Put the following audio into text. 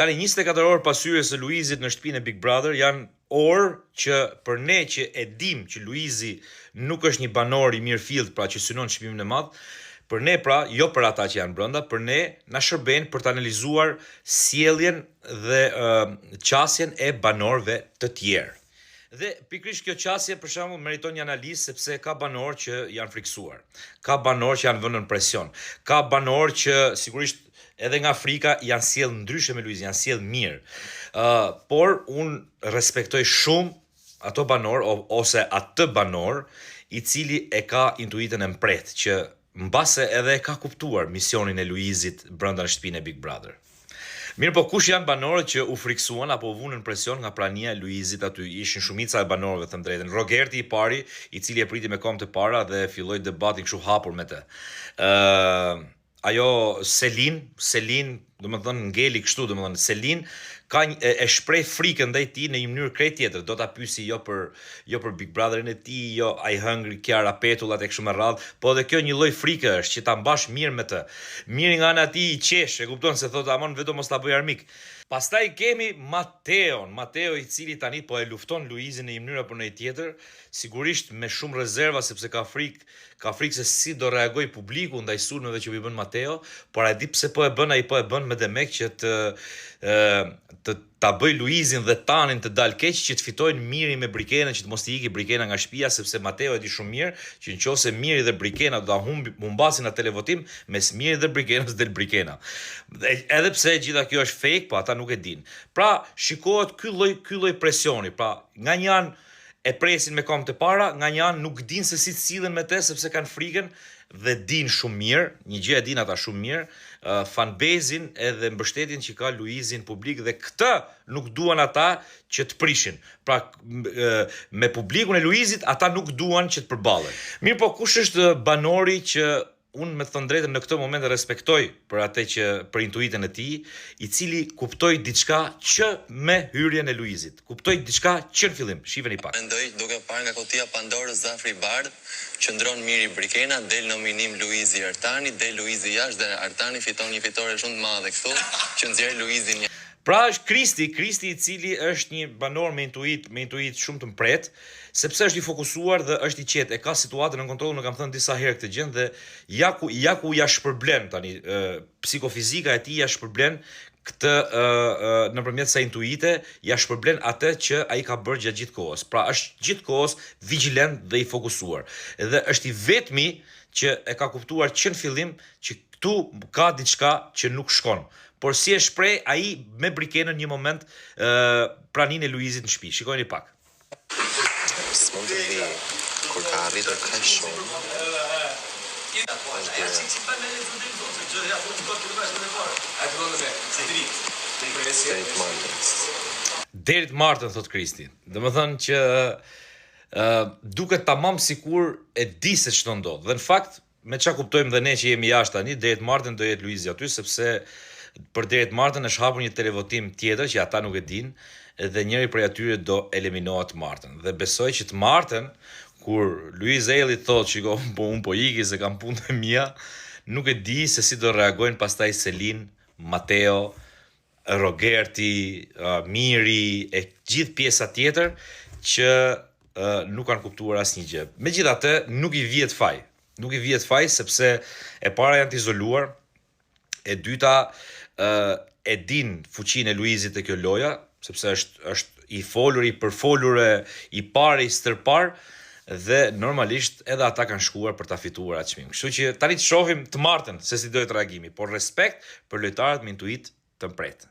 Tani 24 orë pas hyrjes së Luizit në shtëpinë e Big Brother janë orë që për ne që e dim që Luizi nuk është një banor i mirëfillt, pra që synon çmimin e madh, për ne pra, jo për ata që janë brenda, për ne na shërben për të analizuar sjelljen dhe qasjen e banorëve të tjerë. Dhe pikrisht kjo qasje për shembull meriton një analizë sepse ka banorë që janë friksuar. Ka banorë që janë vënë në presion. Ka banorë që sigurisht edhe nga Afrika janë sjell ndryshe me Luizin, janë sjell mirë. Por unë respektoj shumë ato banorë ose atë banor i cili e ka intuitën e mpret që mbase edhe e ka kuptuar misionin e Luizit brenda në shtëpinë e Big Brother. Mirë po kush janë banorët që u friksuan apo u vunën në presion nga prania e Luizit aty? Ishin shumica e banorëve, them drejtën. Rogerti i pari, i cili e priti me kom të para dhe filloi debatin kështu hapur me të. Ajo Selin, domethënë ngeli kështu, domethënë Selin ka e shpreh frikën ndaj tij në një mënyrë krejt tjetër. Do ta pyesi jo për Big Brotherin e tij, jo I hungry Kiara petullat e kështu me radh, po edhe kjo një lloj frike është që ta mbash mirë me të. Mirë nga ana e tij i qesh, e kupton se thotë amon vetëm mos ta bëj armik. Pastaj kemi Mateo i cili tani po e lufton Luizin në një mënyrë apo në një tjetër, sigurisht me shumë rezerva sepse ka frikë se si do reagoj publiku ndaj sulmeve që i bën Mateo, por ai di pse po e bën, ai po e bën me demek që ta bëj Luizin dhe Tanin të dalë keq, që të fitojnë Miri me Brikenën, që të mos t'i iki Brikena nga shtëpia, sepse Mateo e di shumë mirë që nëse Miri dhe Brikena do ta humbasin atë televotim, mes Miri dhe Brikenës del Brikena. Edhe pse gjitha kjo është fake, po ata nuk e din. Pra shikohet ky lloj presioni. Pra nga një anë e presin me kom të para, nga një anë nuk din se si të sillen me të sepse kanë frikën dhe din shumë mirë, një gjë e din ata shumë mirë, fanbase-in edhe mbështetjen që ka Luizi në publik, dhe këtë nuk duan ata që të prishin. Pra me publikun e Luizit ata nuk duan që të përballen. Mirë po kush është banori që unë me të thënë drejtën në këtë moment e respektoj për intuitën e tij, i cili kuptoi diçka që me hyrjen e Luizit. Kuptoi diçka që në fillim, shiheni pak. Mendoj duke parë nga kotia Pandorës Zafri Bardh, qëndron Miri Brikena, del nominim Luizi Artani, del Luizi jashtë dhe Artani fiton një fitore shumë të madhe këtu, që nxjerr Luizin. Pra është Kristi i cili është një banor me intuit shumë të mpret, sepse është i fokusuar dhe është i qetë, e ka situatën në kontroll, më kam thënë disa herë këtë gjë, dhe ja ku ja shpërblen tani psikofizika e tij, ja shpërblen këtë nëpërmjet sa intuite, ja shpërblen atë që ai ka bërë gjatë gjithë kohës. Pra është gjithë kohës vigjilent dhe i fokusuar. Dhe është i vetmi që e ka kuptuar që në fillim që këtu ka diçka që nuk shkon. Por si e shpreh ai me Brikenën një moment praninë e Luizit në shtëpi. Shikojeni pak. S'mund të vi kur ka arritur kaq shumë. Derit Martin, thot Kristi. Domethënë që duket tamam sikur e di se ç'do ndodh. Dhe në fakt, me çka kuptojmë dhe ne që jemi jashtë tani, Derit Martin do jetë Luizi aty, sepse për Derit Martin është hapur një televotim tjetër që ata nuk e din, dhe njëri prej atyre do eliminohet Martin. Dhe besoj që të Martin, kur Luiz Eli thotë, shiko, unë po iki se kam punë të mia, nuk e di se si do reagojnë pastaj Selin, Mateo, Rogerti, Miri, e gjithë pjesa tjetër që nuk kanë kuptuar asnjë gjë. Megjithatë, nuk i vihet faj. Nuk i vihet faj sepse e para janë të izoluar, e dyta e din fuqinë e Luizit e kjo loja, sepse është i folur, i përfolur, i parë, i stërpar, dhe normalisht edhe ata kanë shkuar për ta fituar atë çmim. Kështu që tani të shohim të martën se si do të reagimi, por respekt për lojtarët me intuit të mpret.